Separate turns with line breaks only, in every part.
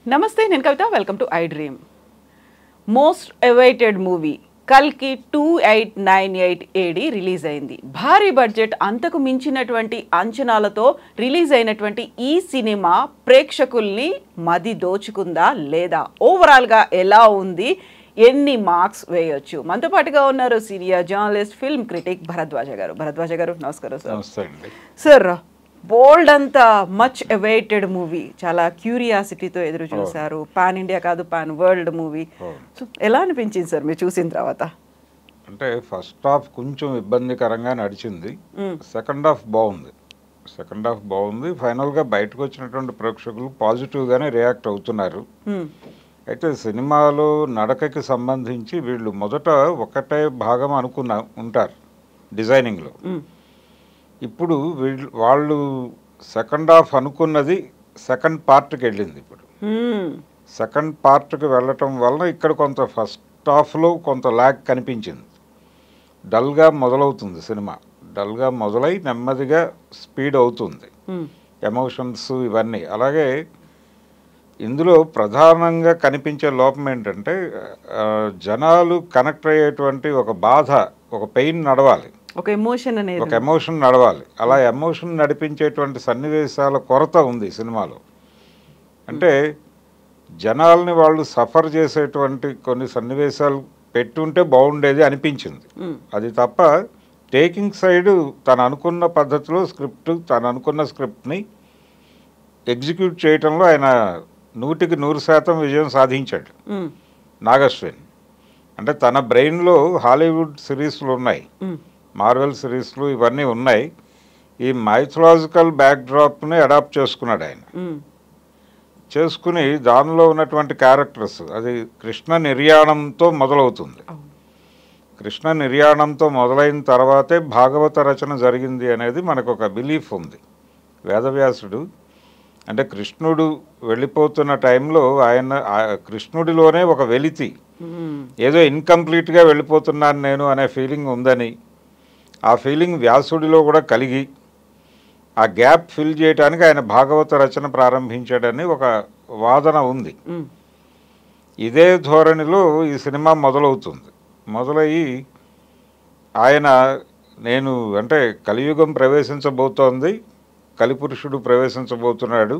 నమస్తే, నేను Kavitha. Welcome to I dream. Most awaited movie కల్కి 2898 ఏడి రిలీజ్ అయింది. భారీ బడ్జెట్, అంతకు మించినటువంటి అంచనాలతో రిలీజ్ అయినటువంటి ఈ సినిమా ప్రేక్షకుల్ని మది దోచుకుందా లేదా, ఓవరాల్గా ఎలా ఉంది, ఎన్ని మార్క్స్ వేయొచ్చు? మనతో పాటుగా ఉన్నారు senior journalist, film critic Bharadwaj గారు. భరద్వాజ గారు, నమస్కారం సార్. సార్, బోల్డ్ అంతా మచ్ అవైటెడ్ మూవీ, చాలా క్యూరియాసిటీతో ఎదురు చూశారు. పాన్ ఇండియా కాదు, పాన్ వరల్డ్ మూవీ. సో ఎలా అనిపించింది సార్ మీరు చూసిన తర్వాత?
అంటే ఫస్ట్ హాఫ్ కొంచెం ఇబ్బందికరంగా నడిచింది, సెకండ్ హాఫ్ బాగుంది. ఫైనల్గా బయటకు వచ్చినటువంటి ప్రేక్షకులు పాజిటివ్గానే రియాక్ట్ అవుతున్నారు. అయితే సినిమాలో నడకకి సంబంధించి వీళ్ళు మొదట ఒకటే భాగం ఉంటారు డిజైనింగ్లో. ఇప్పుడు వాళ్ళు సెకండ్ హాఫ్ అనుకున్నది సెకండ్ పార్ట్కి వెళ్ళింది. ఇప్పుడు సెకండ్ పార్ట్కి వెళ్ళటం వలన ఇక్కడ కొంత ఫస్ట్ హాఫ్లో కొంత ల్యాగ్ కనిపించింది. డల్గా మొదలవుతుంది సినిమా, డల్గా మొదలై నెమ్మదిగా స్పీడ్ అవుతుంది, ఎమోషన్స్ ఇవన్నీ. అలాగే ఇందులో ప్రధానంగా కనిపించే లోపం ఏంటంటే జనాలు కనెక్ట్ అయ్యేటువంటి ఒక బాధ, ఒక పెయిన్ నడవాలి,
ఒక ఎమోషన్
నడవాలి. అలా ఎమోషన్ నడిపించేటువంటి సన్నివేశాల కొరత ఉంది సినిమాలో. అంటే జనాల్ని వాళ్ళు సఫర్ చేసేటువంటి కొన్ని సన్నివేశాలు పెట్టుంటే బాగుండేది అనిపించింది. అది తప్ప టేకింగ్ సైడ్ తను అనుకున్న పద్ధతిలో తను అనుకున్న స్క్రిప్ట్ని ఎగ్జిక్యూట్ చేయటంలో ఆయన 100% విజయం సాధించాడు నాగశ్విన్. అంటే తన బ్రెయిన్లో హాలీవుడ్ సిరీస్లు ఉన్నాయి, మార్వెల్ సిరీస్లు ఇవన్నీ ఉన్నాయి. ఈ మైథలాజికల్ బ్యాక్డ్రాప్ని అడాప్ట్ చేసుకున్నాడు ఆయన. చేసుకుని దానిలో ఉన్నటువంటి క్యారెక్టర్స్, అది కృష్ణ నిర్యాణంతో మొదలవుతుంది. కృష్ణ నిర్యాణంతో మొదలైన తర్వాతే భాగవత రచన జరిగింది అనేది మనకు ఒక బిలీఫ్ ఉంది. వేదవ్యాసుడు అంటే కృష్ణుడు వెళ్ళిపోతున్న టైంలో కృష్ణుడిలోనే ఒక వెలితి, ఏదో ఇన్కంప్లీట్గా వెళ్ళిపోతున్నాను నేను అనే ఫీలింగ్ ఉందని, ఆ ఫీలింగ్ వ్యాసుడిలో కూడా కలిగి ఆ గ్యాప్ ఫిల్ చేయడానికి ఆయన భాగవత రచన ప్రారంభించాడని ఒక వాదన ఉంది. ఇదే ధోరణిలో ఈ సినిమా మొదలయ్యి ఆయన అంటే కలియుగం ప్రవేశించబోతోంది, కలిపురుషుడు ప్రవేశించబోతున్నాడు,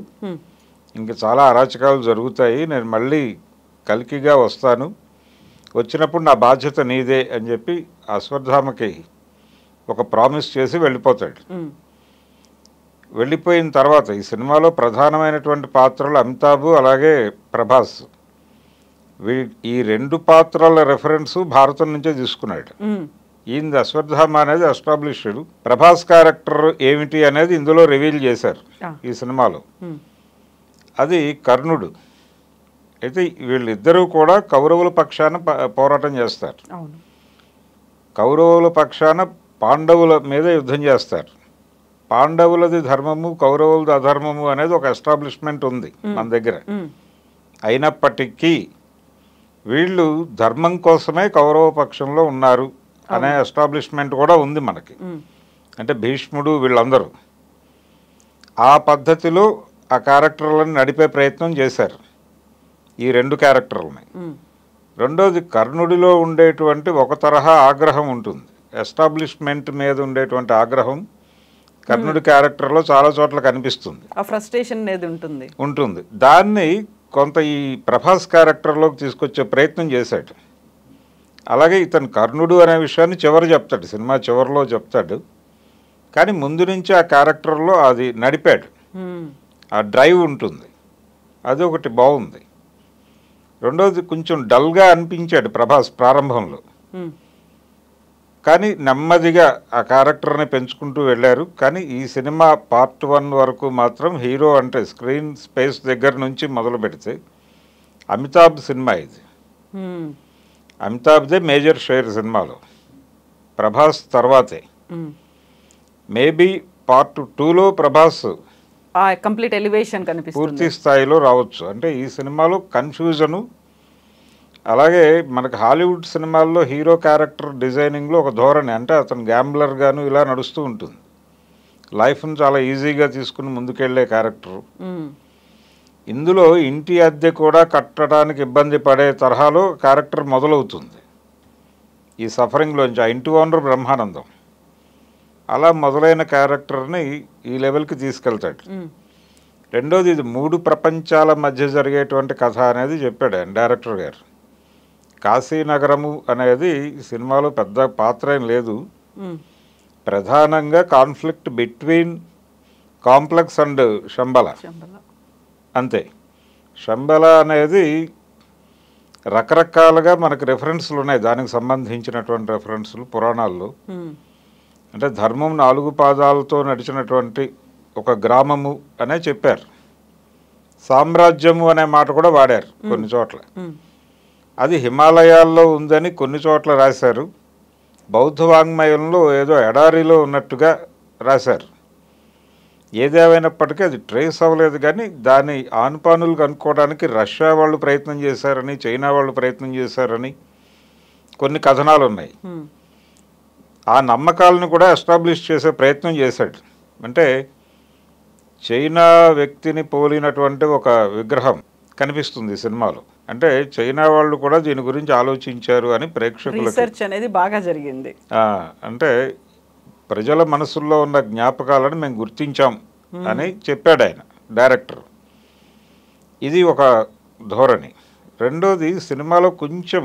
ఇంకా చాలా అరాచకాలు జరుగుతాయి, నేను మళ్ళీ కల్కిగా వస్తాను, వచ్చినప్పుడు నా బాధ్యత నీదే అని చెప్పి అశ్వత్థామకి ఒక ప్రామిస్ చేసి వెళ్ళిపోతాడు. వెళ్ళిపోయిన తర్వాత ఈ సినిమాలో ప్రధానమైనటువంటి పాత్రలు అమితాబ్ అలాగే ప్రభాస్. ఈ రెండు పాత్రల రెఫరెన్స్ భారతం నుంచే తీసుకున్నాడు. ఈయన అశ్వత్థామ అనేది ఎస్టాబ్లిష్డ్, ప్రభాస్ క్యారెక్టర్ ఏమిటి అనేది ఇందులో రివీల్ చేశారు ఈ సినిమాలో. అది కర్ణుడు. అయితే వీళ్ళిద్దరూ కూడా కౌరవుల పక్షాన పోరాటం చేస్తారు, కౌరవుల పక్షాన పాండవుల మీద యుద్ధం చేస్తారు. పాండవులది ధర్మము, కౌరవులది అధర్మము అనేది ఒక ఎస్టాబ్లిష్మెంట్ ఉంది మన దగ్గర. అయినప్పటికీ వీళ్ళు ధర్మం కోసమే కౌరవ పక్షంలో ఉన్నారు అనే ఎస్టాబ్లిష్మెంట్ కూడా ఉంది మనకి. అంటే భీష్ముడు వీళ్ళందరూ ఆ పద్ధతిలో ఆ క్యారెక్టర్లను నడిపే ప్రయత్నం చేశారు, ఈ రెండు క్యారెక్టర్లని. రెండోది, కర్ణుడిలో ఉండేటువంటి ఒక తరహా ఆగ్రహం ఉంటుంది, ఎస్టాబ్లిష్మెంట్ మీద ఉండేటువంటి ఆగ్రహం కర్ణుడి క్యారెక్టర్లో చాలా చోట్ల కనిపిస్తుంది,
ఫ్రస్ట్రేషన్
ఉంటుంది. దాన్ని కొంత ఈ ప్రభాస్ క్యారెక్టర్లోకి తీసుకొచ్చే ప్రయత్నం చేశాడు. అలాగే ఇతను కర్ణుడు అనే విషయాన్ని చెప్తాడు, సినిమా చివరిలో చెప్తాడు. కానీ ముందు నుంచి ఆ క్యారెక్టర్లో అది నడిపాడు, ఆ డ్రైవ్ ఉంటుంది, అది ఒకటి బాగుంది. రెండోది, కొంచెం డల్గా అనిపించాడు ప్రభాస్ ప్రారంభంలో, కానీ నెమ్మదిగా ఆ క్యారెక్టర్ని పెంచుకుంటూ వెళ్ళారు. కానీ ఈ సినిమా పార్ట్ 1 వరకు మాత్రం హీరో అంటే స్క్రీన్ స్పేస్ దగ్గర నుంచి మొదలు పెడితే అమితాబ్ సినిమా ఇది. అమితాబ్దే మేజర్ షేర్ సినిమాలో, ప్రభాస్ తర్వాతే. మేబీ పార్ట్ 2లో ప్రభాస్
కంప్లీట్ ఎలివేషన్
పూర్తి స్థాయిలో రావచ్చు. అంటే ఈ సినిమాలో కన్ఫ్యూజను, అలాగే మనకు హాలీవుడ్ సినిమాల్లో హీరో క్యారెక్టర్ డిజైనింగ్లో ఒక ధోరణి, అంటే అతను గ్యాంబ్లర్ గాను ఇలా నడుస్తూ ఉంటుంది, లైఫ్ను చాలా ఈజీగా తీసుకుని ముందుకెళ్లే క్యారెక్టరు. ఇందులో ఇంటి అద్దె కూడా కట్టడానికి ఇబ్బంది పడే తరహాలో క్యారెక్టర్ మొదలవుతుంది ఈ సఫరింగ్లోంచి. ఆ ఇంటి ఓనర్ బ్రహ్మానందం అలా మొదలైన క్యారెక్టర్ని ఈ లెవెల్కి తీసుకెళ్తాడు. రెండోది, ఇది 3 ప్రపంచాల మధ్య జరిగేటువంటి కథ అనేది చెప్పాడు ఆయన డైరెక్టర్ గారు. కాశీనగరము అనేది సినిమాలో పెద్ద పాత్ర ఏం లేదు, ప్రధానంగా conflict between complex and Shambhala అంతే. శంబల అనేది రకరకాలుగా మనకు రెఫరెన్స్లు ఉన్నాయి, దానికి సంబంధించినటువంటి రెఫరెన్స్లు పురాణాల్లో. అంటే ధర్మం 4 పాదాలతో నడిచినటువంటి ఒక గ్రామము అనే చెప్పారు. సామ్రాజ్యము అనే మాట కూడా వాడారు కొన్ని చోట్ల. అది హిమాలయాల్లో ఉందని కొన్ని చోట్ల రాశారు. బౌద్ధ వాంగ్మయంలో ఏదో ఎడారిలో ఉన్నట్టుగా రాశారు. ఏదేమైనప్పటికీ అది ట్రేస్ అవ్వలేదు. కానీ దాని ఆనుపానులు కనుక్కోవడానికి రష్యా వాళ్ళు ప్రయత్నం చేశారని, చైనా వాళ్ళు ప్రయత్నం చేశారని కొన్ని కథనాలు ఉన్నాయి. ఆ నమ్మకాలను కూడా ఎస్టాబ్లిష్ చేసే ప్రయత్నం చేశాడు. అంటే చైనా వ్యక్తిని పోలినటువంటి ఒక విగ్రహం కనిపిస్తుంది సినిమాలో. అంటే చైనా వాళ్ళు కూడా దీని గురించి ఆలోచించారు అని ప్రేక్షకులకు
రీసెర్చ్ అనేది బాగా జరిగింది.
అంటే ప్రజల మనసుల్లో ఉన్న జ్ఞాపకాలను మేము గుర్తించాం అని చెప్పాడు ఆయన డైరెక్టర్. ఇది ఒక ధోరణి. రెండోది, సినిమాలో కొంచెం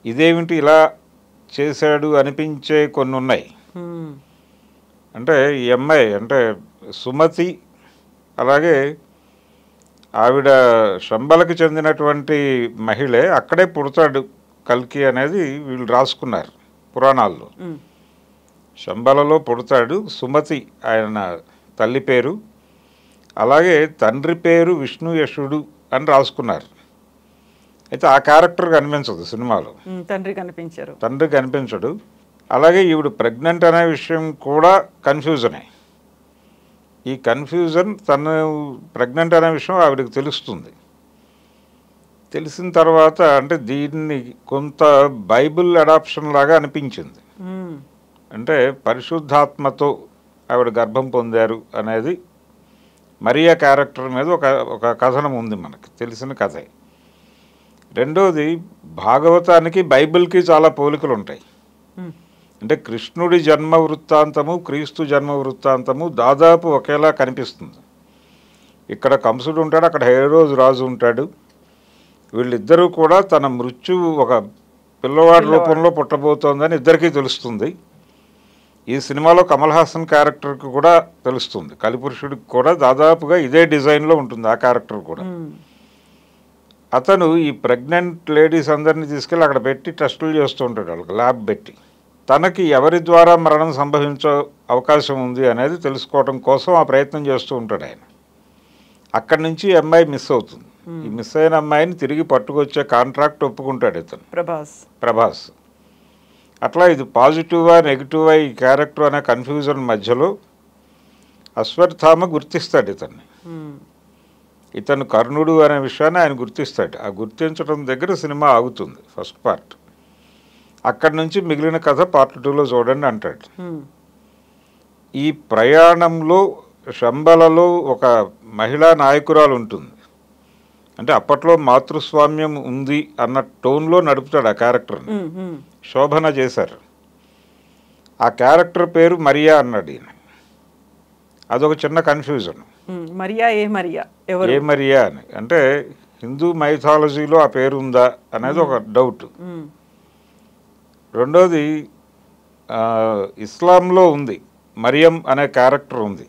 ఇదేమిటి ఇలా చేశాడు అనిపించే కొన్ని ఉన్నాయి. అంటే ఈ అమ్మాయి అంటే సుమతి, అలాగే ఆవిడ శంబలకి చెందినటువంటి మహిళే, అక్కడే పుడతాడు కల్కి అనేది వీళ్ళు రాసుకున్నారు పురాణాల్లో. శంబలలో పుడతాడు. సుమతి ఆయన తల్లి పేరు, అలాగే తండ్రి పేరు విష్ణుయశుడు అని రాసుకున్నారు. అయితే ఆ క్యారెక్టర్ కనిపించదు సినిమాలో, తండ్రి కనిపించడు. అలాగే ఈవిడ ప్రెగ్నెంట్ అనే విషయం కూడా కన్ఫ్యూజనే. ఈ కన్ఫ్యూజన్, తను ప్రెగ్నెంట్ అనే విషయం ఆవిడకి తెలుస్తుంది. తెలిసిన తర్వాత అంటే దీన్ని కొంత బైబిల్ అడాప్షన్ లాగా అనిపించింది. అంటే పరిశుద్ధాత్మతో ఆవిడ గర్భం పొందారు అనేది మరియా క్యారెక్టర్ మీద ఒక కథనం ఉంది, మనకి తెలిసిన కథే. రెండోది, భాగవతానికి బైబిల్కి చాలా పోలికలు ఉంటాయి. అంటే కృష్ణుడి జన్మ వృత్తాంతము, క్రీస్తు జన్మ వృత్తాంతము దాదాపు ఒకేలా కనిపిస్తుంది. ఇక్కడ కంసుడు ఉంటాడు, అక్కడ హేరోదు రాజు ఉంటాడు. వీళ్ళిద్దరూ కూడా తన మృత్యువు ఒక పిల్లవాడి రూపంలో పుట్టబోతోందని ఇద్దరికీ తెలుస్తుంది. ఈ సినిమాలో కమల్ హాసన్ క్యారెక్టర్కి కూడా తెలుస్తుంది. కలిపురుషుడికి కూడా దాదాపుగా ఇదే డిజైన్లో ఉంటుంది ఆ క్యారెక్టర్ కూడా. అతను ఈ ప్రెగ్నెంట్ లేడీస్ అందరినీ తీసుకెళ్ళి అక్కడ పెట్టి టెస్టులు చేస్తూ ఉంటాడు, వాళ్ళకి ల్యాబ్ పెట్టి. తనకి ఎవరి ద్వారా మరణం సంభవించే అవకాశం ఉంది అనేది తెలుసుకోవడం కోసం ఆ ప్రయత్నం చేస్తూ ఉంటాడు ఆయన. అక్కడి నుంచి అమ్మాయి మిస్ అవుతుంది. ఈ మిస్ అయిన అమ్మాయిని తిరిగి పట్టుకొచ్చే కాంట్రాక్ట్ ఒప్పుకుంటాడు ఇతను, ప్రభాస్. అట్లా ఇది పాజిటివా నెగిటివా ఈ క్యారెక్టర్ అనే కన్ఫ్యూజన్ మధ్యలో అశ్వత్థామ గుర్తిస్తాడు ఇతన్ని. ఇతను కర్ణుడు అనే విషయాన్ని ఆయన గుర్తిస్తాడు. ఆ గుర్తించడం దగ్గర సినిమా ఆగుతుంది ఫస్ట్ పార్ట్. అక్కడి నుంచి మిగిలిన కథ పార్ట్ 2లో చూడండి అంటాడు. ఈ ప్రయాణంలో శంబలలో ఒక మహిళా నాయకురాలు ఉంటుంది. అంటే అప్పట్లో మాతృస్వామ్యం ఉంది అన్న టోన్లో నడుపుతాడు ఆ క్యారెక్టర్ని. శోభన చేశారు. ఆ క్యారెక్టర్ పేరు మరియా అన్నాడు ఈయన. అదొక చిన్న కన్ఫ్యూజన్. ఏ మరియా అని, అంటే హిందూ మైథాలజీలో ఆ పేరు ఉందా అనేది ఒక డౌట్. రెండోది, ఇస్లాంలో ఉంది, మరియం అనే క్యారెక్టర్ ఉంది.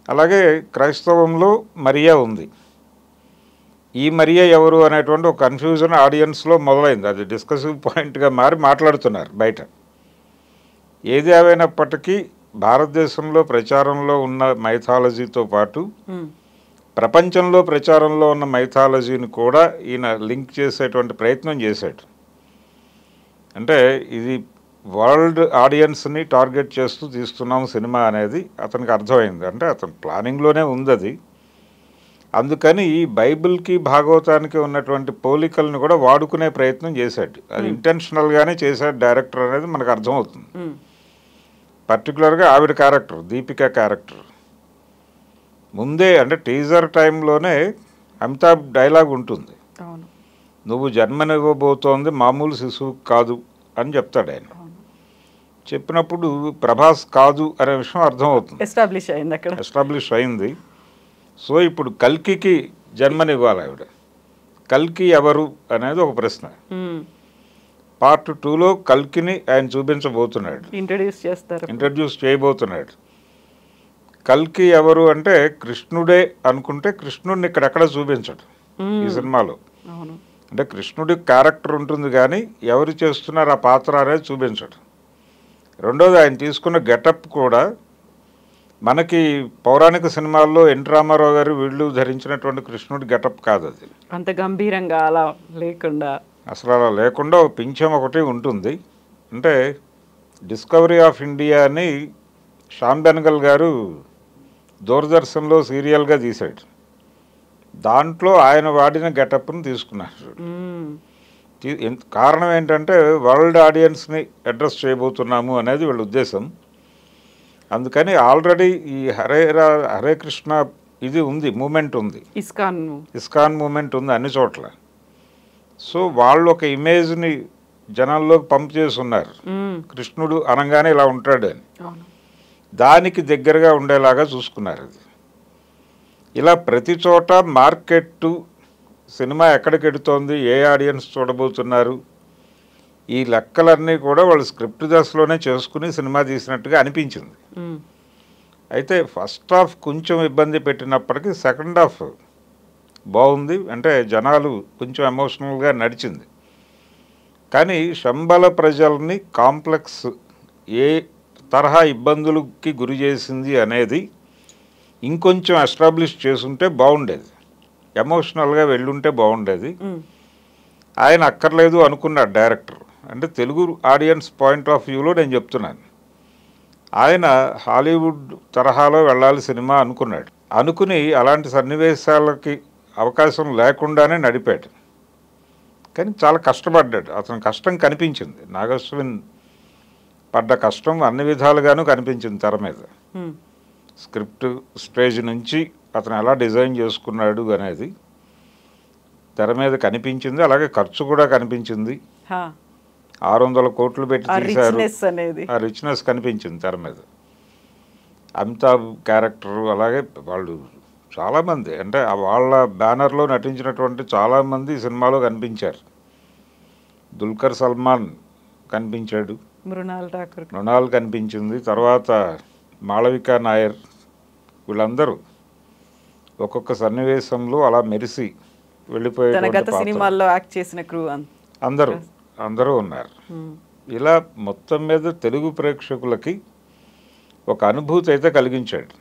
అలాగే క్రైస్తవంలో మరియా ఉంది. ఈ మరియా ఎవరు అనేటువంటి ఒక కన్ఫ్యూజన్ ఆడియన్స్లో మొదలైంది. అది డిస్కసివ్ పాయింట్గా మారి మాట్లాడుతున్నారు బయట. ఏది ఏమైనప్పటికీ భారతదేశంలో ప్రచారంలో ఉన్న మైథాలజీతో పాటు ప్రపంచంలో ప్రచారంలో ఉన్న మైథాలజీని కూడా ఈయన లింక్ చేసేటువంటి ప్రయత్నం చేశాడు. అంటే ఇది వరల్డ్ ఆడియన్స్ని టార్గెట్ చేస్తూ తీస్తున్నాం సినిమా అనేది అతనికి అర్థమైంది. అంటే అతను ప్లానింగ్లోనే ఉంది అది. అందుకని ఈ బైబిల్కి భాగవతానికి ఉన్నటువంటి పోలికలను కూడా వాడుకునే ప్రయత్నం చేశాడు. అది ఇంటెన్షనల్గానే చేశాడు డైరెక్టర్ అనేది మనకు అర్థమవుతుంది. పర్టికులర్గా ఆవిడ క్యారెక్టర్, దీపిక క్యారెక్టర్ ముందే అంటే టీజర్ టైంలోనే అమితాబ్ డైలాగ్ ఉంటుంది,
అవును
నువ్వు జన్మనివ్వబోతోంది మామూలు శిశువు కాదు అని చెప్తాడు ఆయన. చెప్పినప్పుడు ప్రభాస్ కాదు అనే విషయం అర్థమవుతుంది,
ఎస్టాబ్లిష్ అయింది అక్కడ.
ఎస్టాబ్లిష్ అయింది. సో ఇప్పుడు కల్కికి జన్మనివ్వాలి ఆవిడ. కల్కి ఎవరు అనేది ఒక ప్రశ్న. పార్ట్ 2లో కల్కిని ఆయన చూపించబోతున్నాడు, ఇంట్రడ్యూస్ చేయబోతున్నాడు. కల్కి ఎవరు అంటే కృష్ణుడే అనుకుంటే కృష్ణుడిని ఇక్కడెక్కడ చూపించడు ఈ సినిమాలో. అంటే కృష్ణుడి క్యారెక్టర్ ఉంటుంది కానీ ఎవరు చేస్తున్నారు ఆ పాత్ర అనేది చూపించడు. రెండోది ఆయన తీసుకున్న గెటప్ కూడా మనకి పౌరాణిక సినిమాల్లో ఎన్టీ రామారావు గారు వీళ్ళు ధరించినటువంటి కృష్ణుడి గెటప్ కాదు అది.
అంత గంభీరంగా అలా లేకుండా,
అసలు అలా లేకుండా ఒక పింఛం ఒకటి ఉంటుంది. అంటే డిస్కవరీ ఆఫ్ ఇండియా అని శ్యామ్ బెనగల్ గారు దూరదర్శన్లో సీరియల్గా తీశాడు. దాంట్లో ఆయన వాడిన గెటప్ను తీసుకున్నారు. కారణం ఏంటంటే వరల్డ్ ఆడియన్స్ని అడ్రస్ చేయబోతున్నాము అనేది వీళ్ళ ఉద్దేశం. అందుకని ఆల్రెడీ ఈ హరే కృష్ణ ఇది ఉంది, మూమెంట్ ఉంది, ఇస్కాన్ మూమెంట్ ఉంది అన్ని చోట్ల. సో వాళ్ళు ఒక ఇమేజ్ని జనాల్లోకి పంప్ చేసి ఉన్నారు, కృష్ణుడు అనగానే ఇలా ఉంటాడు అని. దానికి దగ్గరగా ఉండేలాగా చూసుకున్నారు. అది ఇలా ప్రతి చోట మార్కెట్ సినిమా ఎక్కడికి ఎడుతోంది, ఏ ఆడియన్స్ చూడబోతున్నారు, ఈ లెక్కలన్నీ కూడా వాళ్ళు స్క్రిప్ట్ దశలోనే చేసుకుని సినిమా తీసినట్టుగా అనిపించింది. అయితే ఫస్ట్ హాఫ్ కొంచెం ఇబ్బంది పెట్టినప్పటికీ సెకండ్ హాఫ్ బాగుంది. అంటే జనాలు కొంచెం ఎమోషనల్గా నడిచింది. కానీ శంబల ప్రజల్ని కాంప్లెక్స్ ఏ తరహా ఇబ్బందులకి గురి చేసింది అనేది ఇంకొంచెం ఎస్టాబ్లిష్ చేసుంటే బాగుండేది, ఎమోషనల్గా వెళ్ళుంటే బాగుండేది. ఆయన అక్కర్లేదు అనుకున్నాడు డైరెక్టర్. అంటే తెలుగు ఆడియన్స్ పాయింట్ ఆఫ్ వ్యూలో నేను చెప్తున్నాను. ఆయన హాలీవుడ్ తరహాలో వెళ్ళాలి సినిమా అనుకున్నాడు. అనుకుని అలాంటి సన్నివేశాలకి అవకాశం లేకుండానే నడిపాడు. కానీ చాలా కష్టపడ్డాడు. అతని కష్టం కనిపించింది. నాగశ్విన్ పడ్డ కష్టం అన్ని విధాలుగానూ కనిపించింది తెర మీద. స్క్రిప్ట్ స్టేజ్ నుంచి అతను ఎలా డిజైన్ చేసుకున్నాడు అనేది తెర మీద కనిపించింది. అలాగే ఖర్చు కూడా కనిపించింది. 600 కోట్లు పెట్టి తీశారు. ఆ రిచ్నెస్ కనిపించింది తెర మీద. అమితాబ్ క్యారెక్టర్, అలాగే వాళ్ళు చాలామంది అంటే వాళ్ళ బ్యానర్లో నటించినటువంటి చాలామంది సినిమాలో కనిపించారు. దుల్కర్ సల్మాన్ కనిపించాడు, మృణాల్ కనిపించింది, తర్వాత మాళవిక నాయర్, వీళ్ళందరూ ఒక్కొక్క సన్నివేశంలో అలా మెరిసి వెళ్ళిపోయే అందరూ ఉన్నారు. ఇలా మొత్తం మీద తెలుగు ప్రేక్షకులకి ఒక అనుభూతి అయితే కలిగించాడు.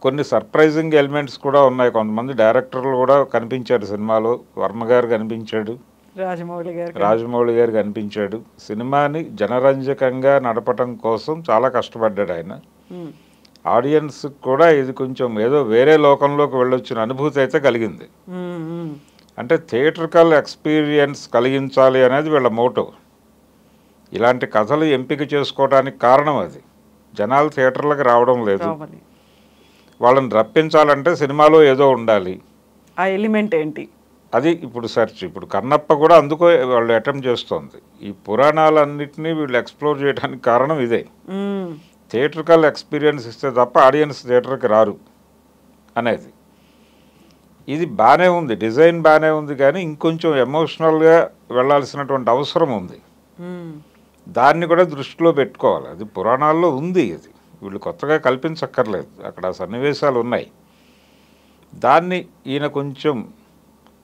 కొన్ని సర్ప్రైజింగ్ ఎలిమెంట్స్ కూడా ఉన్నాయి. కొంతమంది డైరెక్టర్లు కూడా కనిపించారు సినిమాలో. వర్మ గారు కనిపించాడు, రాజమౌళి గారు కనిపించాడు. సినిమాని జనరంజకంగా నడపటం కోసం చాలా కష్టపడ్డాడు ఆయన. ఆడియన్స్ కూడా ఇది కొంచెం ఏదో వేరే లోకంలోకి వెళ్ళొచ్చిన అనుభూతి అయితే కలిగింది. అంటే థియేట్రికల్ ఎక్స్పీరియన్స్ కలిగించాలి అనేది వీళ్ళ మోటో. ఇలాంటి కథలు ఎంపిక చేసుకోవడానికి కారణం అది. జనాలు థియేటర్లకు రావడం లేదు, వాళ్ళని రప్పించాలంటే సినిమాలో ఏదో ఉండాలి.
ఆ ఎలిమెంట్ ఏంటి
అది ఇప్పుడు సెర్చ్. ఇప్పుడు కన్నప్ప కూడా అందుకో వాళ్ళు అటెంప్ట్ చేస్తోంది. ఈ పురాణాలన్నింటినీ వీళ్ళు ఎక్స్ప్లోర్ చేయడానికి కారణం ఇదే. థియేట్రికల్ ఎక్స్పీరియన్స్ ఇస్తే తప్ప ఆడియన్స్ థియేటర్కి రారు అనేది. ఇది బాగానే ఉంది, డిజైన్ బాగానే ఉంది, కానీ ఇంకొంచెం ఎమోషనల్గా వెళ్ళాల్సినటువంటి అవసరం ఉంది. దాన్ని కూడా దృష్టిలో పెట్టుకోవాలి. అది పురాణాల్లో ఉంది, అది వీళ్ళు కొత్తగా కల్పించక్కర్లేదు. అక్కడ సన్నివేశాలు ఉన్నాయి. దాన్ని ఈయన కొంచెం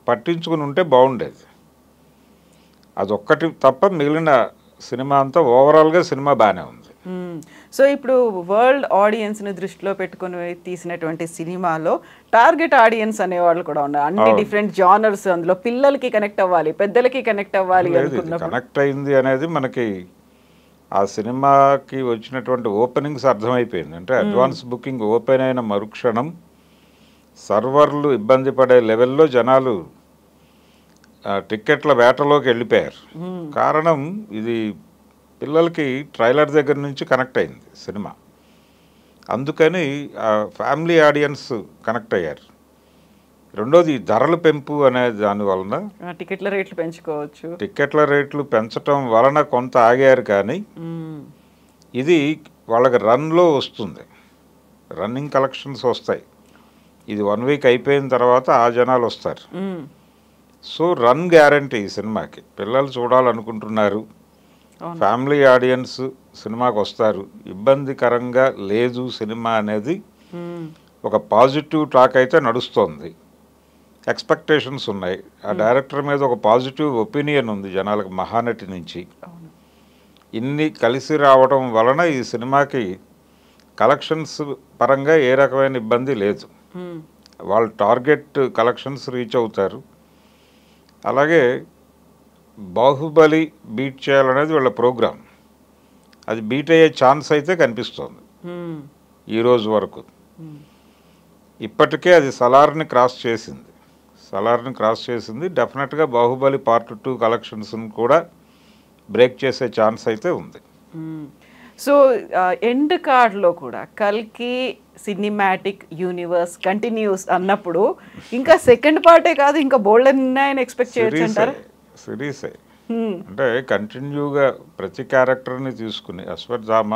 పట్టించుకుని ఉంటే బాగుండేది. అదొక్కటి తప్ప మిగిలిన సినిమా అంతా ఓవరాల్గా సినిమా బాగానే ఉంది.
సో ఇప్పుడు వరల్డ్ ఆడియన్స్ని దృష్టిలో పెట్టుకుని తీసినటువంటి సినిమాలో టార్గెట్ ఆడియన్స్ అనేవాళ్ళు కూడా ఉన్నారు. అన్ని డిఫరెంట్ జానర్స్, అందులో పిల్లలకి కనెక్ట్ అవ్వాలి, పెద్దలకి కనెక్ట్ అవ్వాలి అనుకున్నప్పుడు
కనెక్ట్ అయింది అనేది మనకి ఆ సినిమాకి వచ్చినటువంటి ఓపెనింగ్స్ అర్థమైపోయింది. అంటే అడ్వాన్స్ బుకింగ్ ఓపెన్ అయిన మరుక్షణం సర్వర్లు ఇబ్బంది పడే లెవెల్లో జనాలు టిక్కెట్ల వేటలోకి వెళ్ళిపోయారు. కారణం ఇది పిల్లలకి ట్రైలర్ దగ్గర నుంచి కనెక్ట్ అయింది సినిమా. అందుకని ఫ్యామిలీ ఆడియన్స్ కనెక్ట్ అయ్యారు. రెండోది ధరల పెంపు అనే దాని వలన
టికెట్ల రేట్లు పెంచుకోవచ్చు.
టికెట్ల రేట్లు పెంచటం వలన కొంత ఆగారు, కానీ ఇది వాళ్ళకి రన్లో వస్తుంది, రన్నింగ్ కలెక్షన్స్ వస్తాయి. ఇది 1 వీక్ అయిపోయిన తర్వాత ఆ జనాలు వస్తారు. సో రన్ గ్యారంటీ ఈ సినిమాకి. పిల్లలు చూడాలనుకుంటున్నారు, ఫ్యామిలీ ఆడియన్స్ సినిమాకి వస్తారు. ఇబ్బందికరంగా లేదు సినిమా అనేది ఒక పాజిటివ్ టాక్ అయితే నడుస్తోంది. ఎక్స్పెక్టేషన్స్ ఉన్నాయి. ఆ డైరెక్టర్ మీద ఒక పాజిటివ్ ఒపీనియన్ ఉంది జనాలకు, మహానటి నుంచి. ఇన్ని కలిసి రావడం వలన ఈ సినిమాకి కలెక్షన్స్ పరంగా ఏ రకమైన ఇబ్బంది లేదు. వాళ్ళు టార్గెట్ కలెక్షన్స్ రీచ్ అవుతారు. అలాగే బాహుబలి బీట్ చేయాలనేది వీళ్ళ ప్రోగ్రామ్. అది బీట్ అయ్యే ఛాన్స్ అయితే కనిపిస్తోంది ఈరోజు వరకు. ఇప్పటికే అది సలార్ని క్రాస్ చేసింది. డెఫినెట్గా బాహుబలి పార్ట్ 2 కలెక్షన్స్ని కూడా బ్రేక్ చేసే ఛాన్స్ అయితే ఉంది.
సో ఎండ్ కార్డ్లో కూడా కల్కి సినిమాటిక్ యూనివర్స్ కంటిన్యూస్ అన్నప్పుడు ఇంకా సెకండ్ పార్టే కాదు, ఇంకా బోల్డ్ ఉన్నాయని ఎక్స్పెక్ట్ చేయొచ్చు అంటారు.
సిరీసే అంటే కంటిన్యూగా ప్రతి క్యారెక్టర్ని తీసుకుని అశ్వత్థామ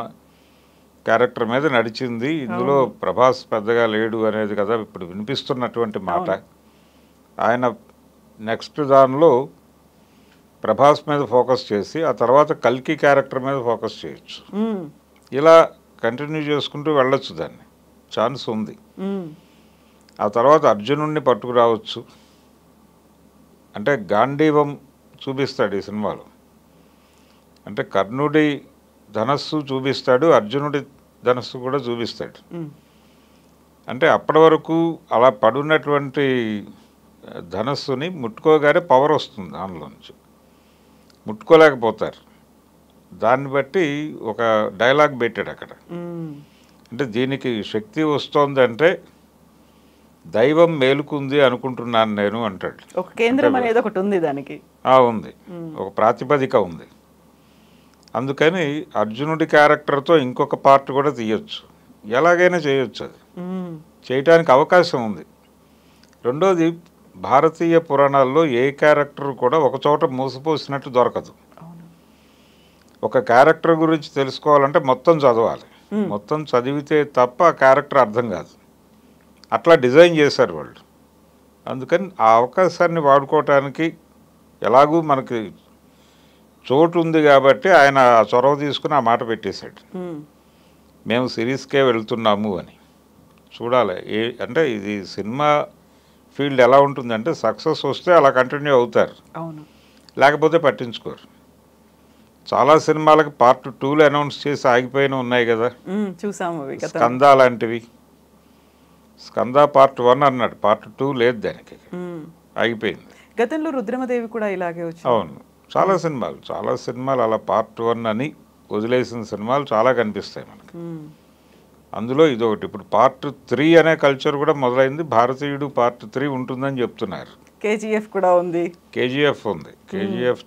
క్యారెక్టర్ మీద నడిచింది. ఇందులో ప్రభాస్ పెద్దగా లేడు అనేది కదా ఇప్పుడు వినిపిస్తున్నటువంటి మాట. ఆయన నెక్స్ట్ దానిలో ప్రభాస్ మీద ఫోకస్ చేసి ఆ తర్వాత కల్కి క్యారెక్టర్ మీద ఫోకస్ చేయొచ్చు. ఇలా కంటిన్యూ చేసుకుంటూ వెళ్ళొచ్చు, దాన్ని ఛాన్స్ ఉంది. ఆ తర్వాత అర్జునుడిని పట్టుకురావచ్చు. అంటే గాంధీవం చూపిస్తాడు ఈ సినిమాలో. అంటే కర్ణుడి ధనస్సు చూపిస్తాడు, అర్జునుడి ధనస్సు కూడా చూపిస్తాడు. అంటే అప్పటి వరకు అలా పడున్నటువంటి ధనస్సుని ముట్టుకోగానే పవర్ వస్తుంది, దానిలో నుంచి ముట్టుకోలేకపోతారు. దాన్ని బట్టి ఒక డైలాగ్ పెట్టాడు అక్కడ. అంటే దీనికి శక్తి వస్తోందంటే దైవం మేలుకుంది అనుకుంటున్నాను నేను అంటాడు.
ఒక కేంద్రం అనేది ఒకటి ఉంది దానికి.
ఉంది, ఒక ప్రాతిపదిక ఉంది. అందుకని అర్జునుడి క్యారెక్టర్తో ఇంకొక పార్ట్ కూడా తీయొచ్చు, ఎలాగైనా చేయొచ్చు. అది చేయటానికి అవకాశం ఉంది. రెండోది, భారతీయ పురాణాల్లో ఏ క్యారెక్టర్ కూడా ఒక చోట మూసిపోసినట్టు దొరకదు. ఒక క్యారెక్టర్ గురించి తెలుసుకోవాలంటే మొత్తం చదవాలి. మొత్తం చదివితే తప్ప ఆ క్యారెక్టర్ అర్థం కాదు. అట్లా డిజైన్ చేశారు వాళ్ళు. అందుకని ఆ అవకాశాన్ని వాడుకోవటానికి ఎలాగూ మనకి చోటు ఉంది కాబట్టి ఆయన చొరవ తీసుకుని ఆ మాట పెట్టేశాడు, మేము సిరీస్కే వెళ్తున్నాము అని. చూడాలి అంటే ఇది సినిమా ఫీల్డ్ ఎలా ఉంటుందంటే సక్సెస్ వస్తే అలా కంటిన్యూ అవుతారు, లేకపోతే పట్టించుకోరు. చాలా సినిమాలకు పార్ట్ 2 అనౌన్స్ చేసి ఆగిపోయిన ఉన్నాయి కదా, స్కంద లాంటివి. స్కంద పార్ట్ 1 అన్నాడు, పార్ట్ 2 లేదు, దానికి ఆగిపోయింది.
గతంలో రుద్రమదేవి కూడా ఇలాగే వచ్చింది.
అవును, చాలా సినిమాలు అలా పార్ట్ 1 అని వదిలేసిన సినిమాలు చాలా కనిపిస్తాయి మనకి. అందులో ఇదొకటి. ఇప్పుడు పార్ట్ 3 అనే కల్చర్ కూడా మొదలైంది. భారతీయుడు పార్ట్ 3 ఉంటుందని చెప్తున్నారు.
కేజీఎఫ్ కూడా ఉంది.
కేజీఎఫ్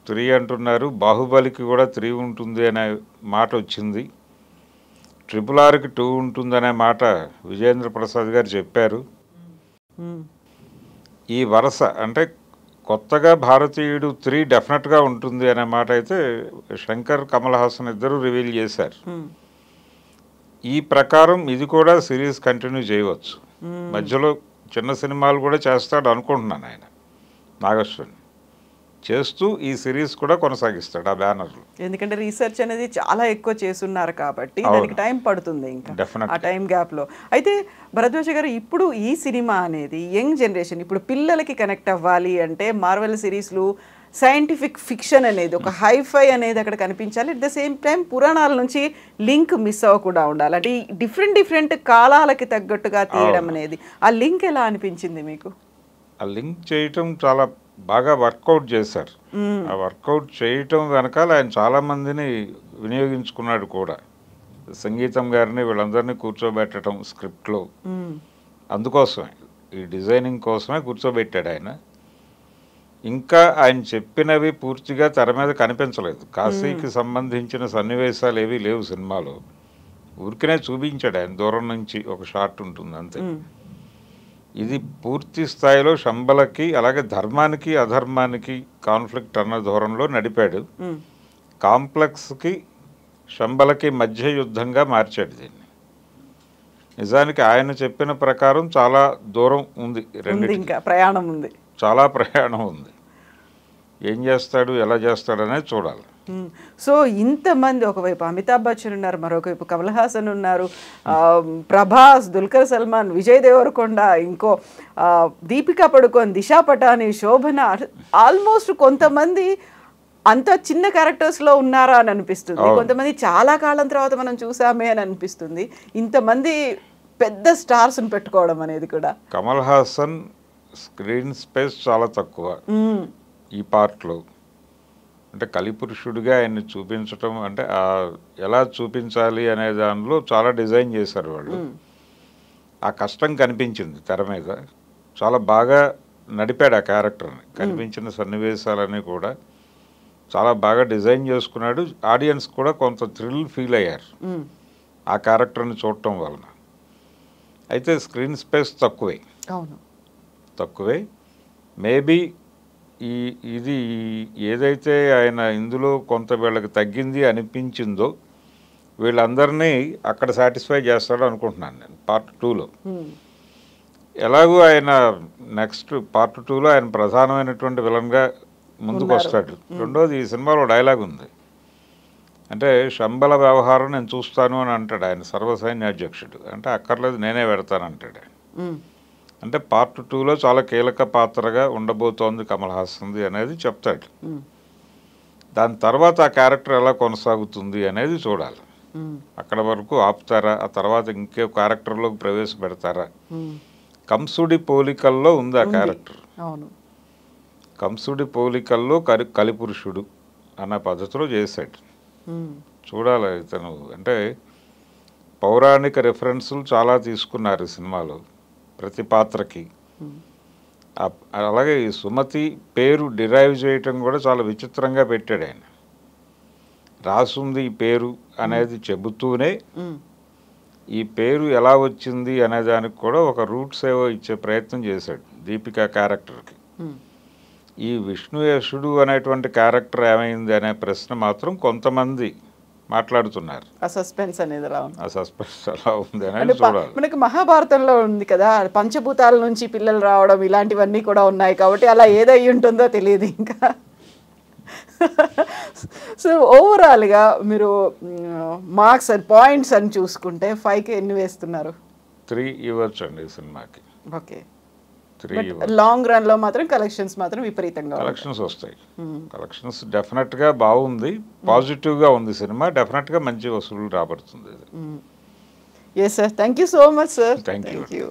3 అంటున్నారు. బాహుబలికి కూడా 3 ఉంటుంది అనే మాట వచ్చింది. RRRకి 2 ఉంటుందనే మాట విజేంద్ర ప్రసాద్ గారు చెప్పారు. ఈ వరుస అంటే కొత్తగా భారతీయుడు 3 డెఫినెట్గా ఉంటుంది అనే మాట అయితే శంకర్, కమల్ హాసన్ ఇద్దరు రివీల్ చేశారు. ఈ ప్రకారం ఇది కూడా సిరీస్ కంటిన్యూ చేయవచ్చు. మధ్యలో చిన్న సినిమాలు కూడా చేస్తాడు అనుకుంటున్నాను ఆయన, నాగశ్వని చేస్తూ ఈ సిరీస్ కూడా కొనసాగిస్తాడు ఆ బ్యానర్లో.
ఎందుకంటే రీసెర్చ్ అనేది చాలా ఎక్కువ చేస్తున్నారు కాబట్టి దానికి టైం పడుతుంది ఇంకా ఆ టైం గ్యాప్లో. అయితే భరద్వాజ గారు, ఇప్పుడు ఈ సినిమా అనేది యంగ్ జనరేషన్, ఇప్పుడు పిల్లలకి కనెక్ట్ అవ్వాలి అంటే మార్వెల్ సిరీస్లు, సైంటిఫిక్ ఫిక్షన్ అనేది, ఒక హైఫై అనేది అక్కడ కనిపించాలి. అట్ ద సేమ్ టైం పురాణాల నుంచి లింక్ మిస్ అవ్వకుండా ఉండాలి. అంటే డిఫరెంట్ కాలాలకి తగ్గట్టుగా తీయడం అనేది, ఆ లింక్ ఎలా అనిపించింది మీకు?
ఆ లింక్ చేయటం చాలా బాగా వర్కౌట్ చేశారు. ఆ వర్కౌట్ చేయటం వెనకాల ఆయన చాలామందిని వినియోగించుకున్నాడు కూడా. సంగీతం గారిని వీళ్ళందరినీ కూర్చోబెట్టడం స్క్రిప్ట్లో, అందుకోసమే ఈ డిజైనింగ్ కోసమే కూర్చోబెట్టాడు ఆయన. ఇంకా ఆయన చెప్పినవి పూర్తిగా తెర మీద కనిపించలేదు. కాశీకి సంబంధించిన సన్నివేశాలు ఏవి లేవు సినిమాలో. ఊరికనే చూపించాడు ఆయన దూరం నుంచి ఒక షాట్ ఉంటుంది అంతే. ఇది పూర్తి స్థాయిలో శంబలకి అలాగే ధర్మానికి అధర్మానికి కాన్ఫ్లిక్ట్ అన్న ధోరణిలో నడిపాడు. కాంప్లెక్స్కి శంబలకి మధ్య యుద్ధంగా మార్చాడు దీన్ని. నిజానికి ఆయన చెప్పిన ప్రకారం చాలా దూరం ఉంది,
ఇంకా ప్రయాణం ఉంది,
చాలా ప్రయాణం ఉంది. ఏం చేస్తాడు ఎలా చేస్తాడు అనేది చూడాలి.
సో ఇంతమంది, ఒకవైపు అమితాబ్ బచ్చన్ ఉన్నారు, మరొకవైపు కమల్ హాసన్ ఉన్నారు, ప్రభాస్, దుల్కర్ సల్మాన్, విజయ్ దేవరకొండ, ఇంకో దీపికా పడుకోన్, దిశా పటాని, శోభన, ఆల్మోస్ట్ కొంతమంది అంత చిన్న క్యారెక్టర్స్లో ఉన్నారా అని అనిపిస్తుంది, కొంతమంది చాలా కాలం తర్వాత మనం చూసామే అని అనిపిస్తుంది. ఇంతమంది పెద్ద స్టార్స్ని పెట్టుకోవడం అనేది కూడా.
కమల్ హాసన్ స్క్రీన్ స్పేస్ చాలా తక్కువ ఈ పార్ట్లో. అంటే కలిపురుషుడిగా ఆయన్ని చూపించటం అంటే ఎలా చూపించాలి అనే దానిలో చాలా డిజైన్ చేశారు వాళ్ళు. ఆ కష్టం కనిపించింది తెర మీద. చాలా బాగా నడిపాడు ఆ క్యారెక్టర్ని. కనిపించిన సన్నివేశాలన్నీ కూడా చాలా బాగా డిజైన్ చేసుకున్నాడు. ఆడియన్స్ కూడా కొంత థ్రిల్ ఫీల్ అయ్యారు ఆ క్యారెక్టర్ని చూడటం వలన. అయితే స్క్రీన్ స్పేస్ తక్కువే. మేబీ ఇది ఏదైతే ఆయన ఇందులో కొంత వీళ్ళకి తగ్గింది అనిపించిందో వీళ్ళందరినీ అక్కడ సాటిస్ఫై చేస్తాడు అనుకుంటున్నాను నేను పార్ట్ 2లో. ఎలాగూ ఆయన నెక్స్ట్ పార్ట్ 2లో ఆయన ప్రధానమైనటువంటి విలన్గా ముందుకు వస్తాడు. రెండోది, ఈ సినిమాలో డైలాగ్ ఉంది, అంటే శంబల వ్యవహారం నేను చూస్తాను అని అంటాడు ఆయన, సర్వసైన్యాధ్యక్షుడు. అంటే అక్కర్లేదు నేనే పెడతానంటాడు. అంటే పార్ట్ 2లో చాలా కీలక పాత్రగా ఉండబోతోంది కమల్ హాసన్ది అనేది చెప్తాడు. దాని తర్వాత ఆ క్యారెక్టర్ ఎలా కొనసాగుతుంది అనేది చూడాలి. అక్కడ వరకు ఆపుతారా, ఆ తర్వాత ఇంకే క్యారెక్టర్లోకి ప్రవేశపెడతారా. కంసుడి పోలికల్లో ఉంది ఆ క్యారెక్టర్. కంసుడి పోలికల్లో కలిపురుషుడు అన్న పద్ధతిలో చేశాడు. చూడాలి ఇతను. అంటే పౌరాణిక రెఫరెన్సులు చాలా తీసుకున్నారు సినిమాలో ప్రతి పాత్రకి. అలాగే ఈ సుమతి పేరు డిరైవ్ చేయటం కూడా చాలా విచిత్రంగా పెట్టాడు ఆయన. రాసుంది ఈ పేరు అనేది చెబుతూనే ఈ పేరు ఎలా వచ్చింది అనే దానికి కూడా ఒక రూట్స్ ఏవో ఇచ్చే ప్రయత్నం చేశాడు దీపికా క్యారెక్టర్కి. ఈ విష్ణుయేషుడు అనేటువంటి క్యారెక్టర్ ఏమైంది అనే ప్రశ్న మాత్రం కొంతమంది మాట్లాడుతున్నారు.
ఆ సస్పెన్స్ అనేది
అలా ఉంది అనేది చూడాలి.
మనకి మహాభారతంలో ఉంది కదా, పంచభూతాల నుంచి పిల్లలు రావడం ఇలాంటివన్నీ కూడా ఉన్నాయి కాబట్టి అలా ఏదై ఉంటుందో తెలియదు ఇంకా. సో ఓవరాల్గా మీరు మార్క్స్ అండ్ పాయింట్స్ అని చూసుకుంటే 5కి ఎన్ని వేస్తున్నారు?
3 ఇవ్వచ్చు అండి సినిమాకి.
ఓకే. లాంగ్ రన్ లో మాత్రం కలెక్షన్స్ మాత్రం విపరీతంగా
కలెక్షన్స్ వస్తాయి. కలెక్షన్స్ డెఫినెట్ గా బాగుంది, పాజిటివ్ గా ఉంది సినిమా. డెఫినెట్ గా మంచి వసూలు రాబడుతుంది.
Yes sir, thank you so much sir.
Thank you.